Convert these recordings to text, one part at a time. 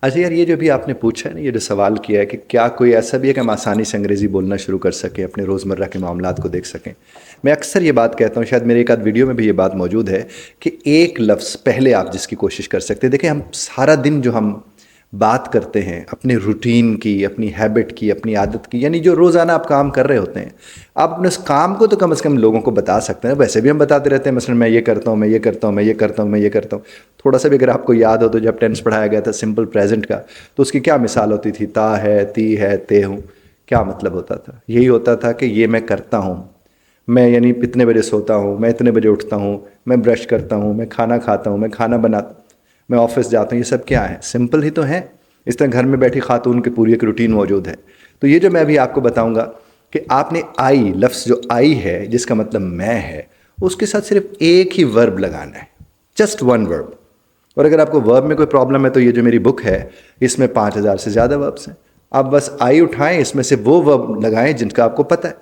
اچھا یار، یہ جو بھی آپ نے پوچھا ہے نا، یہ جو سوال کیا ہے کہ کیا کوئی ایسا بھی ہے کہ ہم آسانی سے انگریزی بولنا شروع کر سکیں، اپنے روزمرہ کے معاملات کو دیکھ سکیں؟ میں اکثر یہ بات کہتا ہوں، شاید میرے ایک آدھ ویڈیو میں بھی یہ بات موجود ہے، کہ ایک لفظ پہلے آپ جس کی کوشش کر سکتے ہیں۔ دیکھیں، ہم سارا دن جو ہم بات کرتے ہیں اپنے روٹین کی، اپنی ہیبٹ کی، اپنی عادت کی، یعنی جو روزانہ آپ کام کر رہے ہوتے ہیں، آپ اپنے اس کام کو تو کم از کم لوگوں کو بتا سکتے ہیں۔ ویسے بھی ہم بتاتے رہتے ہیں، مثلا میں یہ کرتا ہوں، میں یہ کرتا ہوں، میں یہ کرتا ہوں، میں یہ کرتا ہوں۔ تھوڑا سا بھی اگر آپ کو یاد ہو تو جب ٹینس پڑھایا گیا تھا سمپل پریزنٹ کا، تو اس کی کیا مثال ہوتی تھی؟ تا ہے، تی ہے، تے ہوں۔ کیا مطلب ہوتا تھا؟ یہی ہوتا تھا کہ یہ میں کرتا ہوں، میں یعنی اتنے بجے سوتا ہوں، میں اتنے بجے اٹھتا ہوں، میں برش کرتا ہوں، میں کھانا کھاتا ہوں، میں کھانا بناتا ہوں، میں آفس جاتا ہوں۔ یہ سب کیا ہے؟ سمپل ہی تو ہیں۔ اس طرح گھر میں بیٹھی خاتون کی پوری ایک روٹین موجود ہے۔ تو یہ جو میں ابھی آپ کو بتاؤں گا کہ آپ نے آئی، لفظ جو آئی ہے جس کا مطلب میں ہے، اس کے ساتھ صرف ایک ہی ورب لگانا ہے، جسٹ ون ورب۔ اور اگر آپ کو ورب میں کوئی پرابلم ہے تو یہ جو میری بک ہے اس میں 5000 سے زیادہ وربس ہیں۔ آپ بس آئی اٹھائیں، اس میں سے وہ ورب لگائیں جن کا آپ کو پتہ ہے۔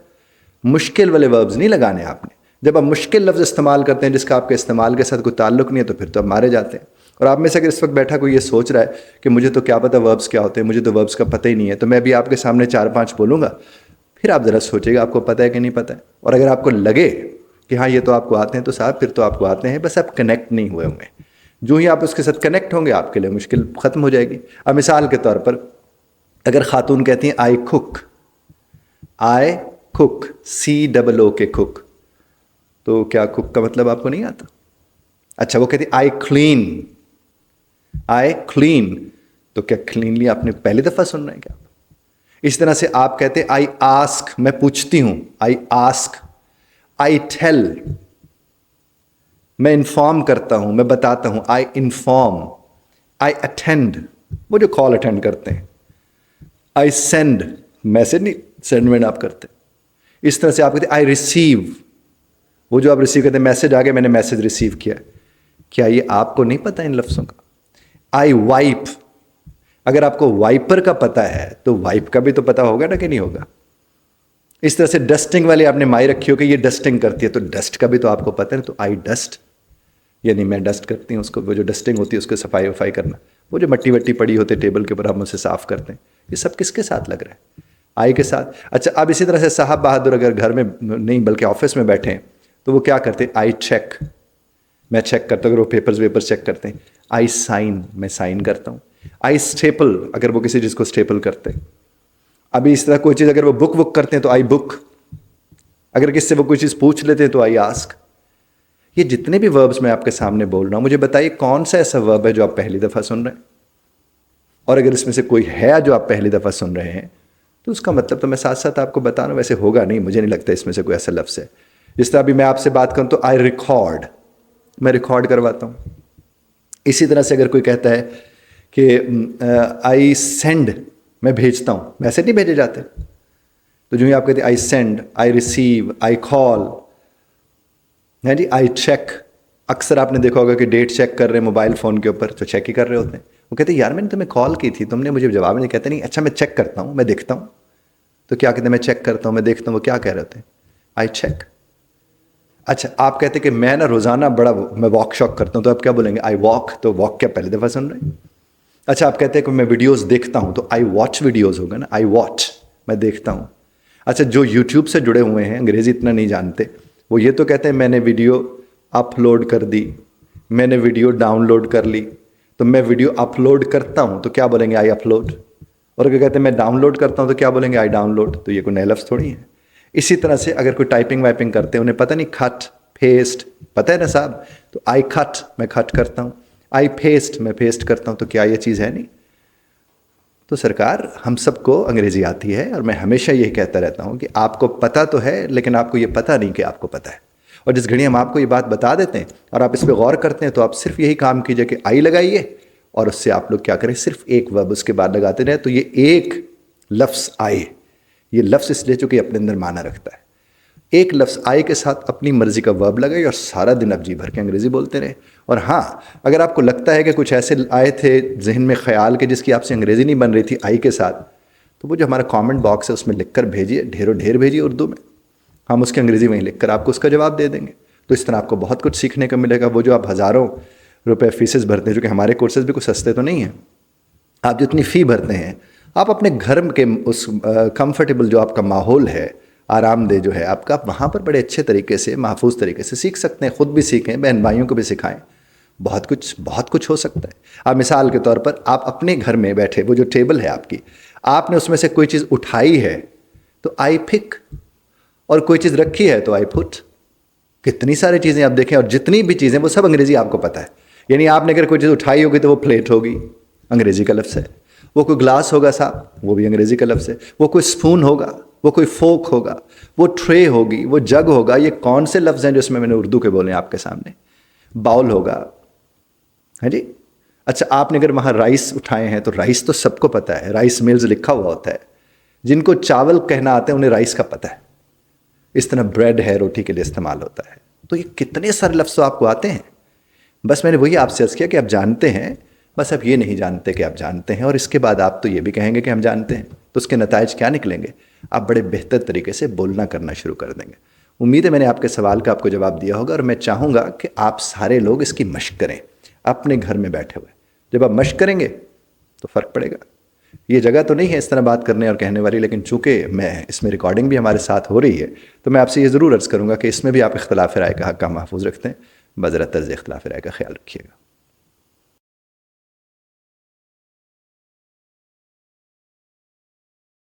مشکل والے وربز نہیں لگانے آپ نے۔ جب آپ مشکل لفظ استعمال کرتے ہیں جس کا آپ کے استعمال کے ساتھ کوئی تعلق نہیں ہے، تو پھر تو آپ مارے جاتے ہیں۔ اور آپ میں سے اگر اس وقت بیٹھا کوئی یہ سوچ رہا ہے کہ مجھے تو کیا پتہ وربز کیا ہوتے ہیں، مجھے تو وربز کا پتہ ہی نہیں ہے، تو میں بھی آپ کے سامنے 4-5 بولوں گا، پھر آپ ذرا سوچیں گا آپ کو پتہ ہے کہ نہیں پتہ ہے۔ اور اگر آپ کو لگے کہ ہاں یہ تو آپ کو آتے ہیں، تو صاحب پھر تو آپ کو آتے ہیں، بس آپ کنیکٹ نہیں ہوئے ہوں گے۔ جو ہی آپ اس کے ساتھ کنیکٹ ہوں گے، آپ کے لیے مشکل ختم ہو جائے گی۔ اب مثال کے طور پر اگر خاتون کہتی ہیں آئی کک، آئی کک، COO کے کک، تو کیا کک کا مطلب آپ کو نہیں آتا؟ اچھا، وہ کہتی آئی کلین، آئی کلین، تو کیا کلینلی آپ نے پہلی دفعہ سن رہے ہیں کیا؟ اس طرح سے آپ کہتے آئی آسک، میں پوچھتی ہوں، آئی آسک۔ آئی ٹیل، میں انفارم کرتا ہوں، میں بتاتا ہوں، آئی انفارم۔ آئی اٹینڈ، وہ جو کال اٹینڈ کرتے ہیں۔ آئی سینڈ، میسج نہیں سینڈ میں آپ کرتے۔ اس طرح سے آپ کہتے ہیں آئی ریسیو، وہ جو آپ ریسیو کرتے ہیں، میسج آ گیا، میں نے میسج ریسیو کیا۔ کیا یہ آپ کو نہیں پتہ ان لفظوں کا؟ آئی وائپ، اگر آپ کو وائپر کا پتہ ہے تو وائپ کا بھی تو پتہ ہوگا نا کہ نہیں ہوگا؟ اس طرح سے ڈسٹنگ والی آپ نے مائی رکھی ہو کہ یہ ڈسٹنگ کرتی ہے، تو ڈسٹ کا بھی تو آپ کو پتہ ہے، تو آئی ڈسٹ، یعنی میں ڈسٹ کرتی ہوں اس کو، وہ جو ڈسٹنگ ہوتی ہے اس کو صفائی وفائی کرنا، وہ جو مٹی وٹی پڑی ہوتی ہے ٹیبل کے اوپر ہم اسے صاف کرتے ہیں۔ یہ سب کس کے ساتھ لگ رہا ہے؟ آئی کے ساتھ۔ اچھا، اب اسی طرح سے صاحب بہادر اگر گھر میں نہیں بلکہ آفس میں بیٹھے ہیں تو وہ کیا کرتے ہیں؟ آئی چیک، میں چیک کرتا ہوں، اگر وہ پیپرز ویپرز چیک کرتے ہیں۔ آئی سائن، میں سائن کرتا ہوں۔ آئی اسٹیپل، اگر وہ کسی چیز کو اسٹیپل کرتے ہیں۔ ابھی اس طرح کوئی چیز اگر وہ بک کرتے ہیں تو آئی بک، اگر کس سے وہ کوئی چیز پوچھ لیتے ہیں تو آئی آسک۔ یہ جتنے بھی وربز میں آپ کے سامنے بول رہا ہوں، مجھے بتائیے کون سا ایسا ورب ہے جو آپ پہلی دفعہ سن رہے ہیں؟ اور اگر اس میں سے کوئی ہے جو آپ پہلی دفعہ سن رہے ہیں، تو اس کا مطلب تو میں ساتھ ساتھ آپ کو بتا رہا ہوں، ویسے ہوگا نہیں، مجھے نہیں لگتا اس میں سے کوئی ایسا لفظ ہے۔ جس طرح ابھی میں آپ سے بات کروں تو آئی ریکارڈ، میں ریکارڈ کرواتا ہوں۔ اسی طرح سے اگر کوئی کہتا ہے کہ آئی سینڈ، میں بھیجتا ہوں، میسج نہیں بھیجے جاتے؟ تو جو ہی آپ کہتے ہیں آئی سینڈ، آئی ریسیو، آئی کال، ہاں جی، آئی چیک۔ اکثر آپ نے دیکھا ہوگا کہ ڈیٹ چیک کر رہے ہیں موبائل فون کے اوپر، تو چیک ہی کر رہے ہوتے ہیں۔ وہ کہتے ہیں یار میں نے تمہیں کال کی تھی، تم نے مجھے جواب نہیں، کہتے نہیں اچھا میں چیک کرتا ہوں، میں دیکھتا ہوں۔ تو کیا کہتے ہیں؟ میں چیک کرتا ہوں، میں دیکھتا ہوں، وہ کیا کہہ رہے ہوتے ہیں؟ I check. اچھا، آپ کہتے ہیں کہ میں نا روزانہ میں واک شاک کرتا ہوں، تو آپ کیا بولیں گے؟ آئی واک، تو واک کیا پہلی دفعہ سن رہے ہیں؟ اچھا، آپ کہتے ہیں کہ میں ویڈیوز دیکھتا ہوں، تو آئی واچ ویڈیوز ہوگا نا، آئی واچ، میں دیکھتا ہوں۔ اچھا، جو یوٹیوب سے جڑے ہوئے ہیں، انگریزی اتنا نہیں جانتے، وہ یہ تو کہتے ہیں میں نے ویڈیو اپلوڈ کر دی، میں نے ویڈیو ڈاؤن لوڈ کر لی، تو میں ویڈیو اپلوڈ کرتا ہوں تو کیا بولیں گے؟ آئی اپلوڈ۔ اور اگر کہتے ہیں میں ڈاؤن لوڈ کرتا ہوں تو کیا بولیں گے؟ آئی ڈاؤن لوڈ۔ تو یہ کوئی نئے لفظ تھوڑی ہے۔ اسی طرح سے اگر کوئی ٹائپنگ وائپنگ کرتے ہیں، انہیں پتہ نہیں کھٹ پیسٹ پتہ ہے نا صاحب، تو آئی کھٹ، میں کھٹ کرتا ہوں، آئی پیسٹ، میں پیسٹ کرتا ہوں، تو کیا یہ چیز ہے نہیں؟ تو سرکار، ہم سب کو انگریزی آتی ہے، اور میں ہمیشہ یہی کہتا رہتا ہوں کہ آپ کو پتہ تو ہے، لیکن آپ کو یہ پتہ نہیں کہ آپ کو پتہ ہے۔ اور جس گھڑی ہم آپ کو یہ بات بتا دیتے ہیں اور آپ اس پہ غور کرتے ہیں، تو آپ صرف یہی کام کیجئے کہ آئی لگائیے، اور اس سے آپ لوگ کیا کریں؟ صرف ایک ورب اس کے بعد لگاتے رہیں، تو یہ ایک لفظ آئے، یہ لفظ اس لیے چونکہ اپنے اندر معنی رکھتا ہے۔ ایک لفظ آئے کے ساتھ اپنی مرضی کا ورب لگائے اور سارا دن آپ جی بھر کے انگریزی بولتے رہے۔ اور ہاں، اگر آپ کو لگتا ہے کہ کچھ ایسے آئے تھے ذہن میں خیال کے جس کی آپ سے انگریزی نہیں بن رہی تھی آئی کے ساتھ، تو وہ جو ہمارا کامنٹ باکس ہے اس میں لکھ کر بھیجیے، ڈھیروں ڈھیر بھیجیے اردو میں، ہم اس کی انگریزی وہیں لکھ کر آپ کو اس کا جواب دے دیں گے۔ تو اس طرح آپ کو بہت کچھ سیکھنے کا ملے گا۔ وہ جو آپ ہزاروں روپے فیسز بھرتے ہیں، جو کہ ہمارے کورسز بھی کچھ سستے تو نہیں ہیں، آپ جتنی فی بھرتے ہیں آپ اپنے گھر کے اس کمفرٹیبل جو آپ کا ماحول ہے، آرام دہ جو ہے آپ کا، آپ وہاں پر بڑے اچھے طریقے سے محفوظ طریقے سے سیکھ سکتے ہیں، خود بھی سیکھیں، بہن بھائیوں کو بھی سکھائیں، بہت کچھ ہو سکتا ہے۔ آپ مثال کے طور پر آپ اپنے گھر میں بیٹھے، وہ جو ٹیبل ہے آپ کی، آپ نے اس میں سے کوئی چیز اٹھائی ہے تو آئی پک، اور کوئی چیز رکھی ہے تو آئی پٹ۔ کتنی ساری چیزیں آپ دیکھیں، اور جتنی بھی چیزیں وہ سب انگریزی آپ کو پتہ ہے، یعنی آپ نے اگر کوئی چیز اٹھائی ہوگی تو وہ پلیٹ ہوگی، انگریزی کا لفظ ہے، وہ کوئی گلاس ہوگا صاحب، وہ بھی انگریزی کا لفظ ہے، وہ کوئی سپون ہوگا، وہ کوئی فوک ہوگا، وہ ٹرے ہوگی، وہ جگ ہوگا، یہ کون سے لفظ ہیں جو اس میں نے اردو کے بولے ہیں آپ کے سامنے؟ باؤل ہوگا، ہے جی۔ اچھا آپ نے اگر وہاں رائس اٹھائے ہیں تو رائس تو سب کو پتہ ہے، رائس میلز لکھا ہوا ہوتا ہے، جن کو چاول کہنا آتے ہیں انہیں رائس کا پتہ ہے۔ اس طرح بریڈ ہے، روٹی کے لیے استعمال ہوتا ہے۔ تو یہ کتنے سارے لفظ تو آپ کو آتے ہیں، بس میں نے وہی آپ سے عرض کیا کہ آپ جانتے ہیں، بس آپ یہ نہیں جانتے کہ آپ جانتے ہیں، اور اس کے بعد آپ تو یہ بھی کہیں گے کہ ہم جانتے ہیں، تو اس کے نتائج کیا نکلیں گے؟ آپ بڑے بہتر طریقے سے بولنا کرنا شروع کر دیں گے۔ امید ہے میں نے آپ کے سوال کا آپ کو جواب دیا ہوگا، اور میں چاہوں گا کہ آپ سارے لوگ اس کی مشق کریں اپنے گھر میں بیٹھے ہوئے۔ جب آپ مشق کریں گے تو فرق پڑے گا۔ یہ جگہ تو نہیں ہے اس طرح بات کرنے اور کہنے والی، لیکن چونکہ اس میں ریکارڈنگ بھی ہمارے ساتھ ہو رہی ہے تو میں آپ سے یہ ضرور عرض کروں گا کہ اس میں بھی آپ اختلاف رائے کا حق کا محفوظ رکھتے ہیں، بذرا طرز اختلاف رائے کا خیال رکھیے گا۔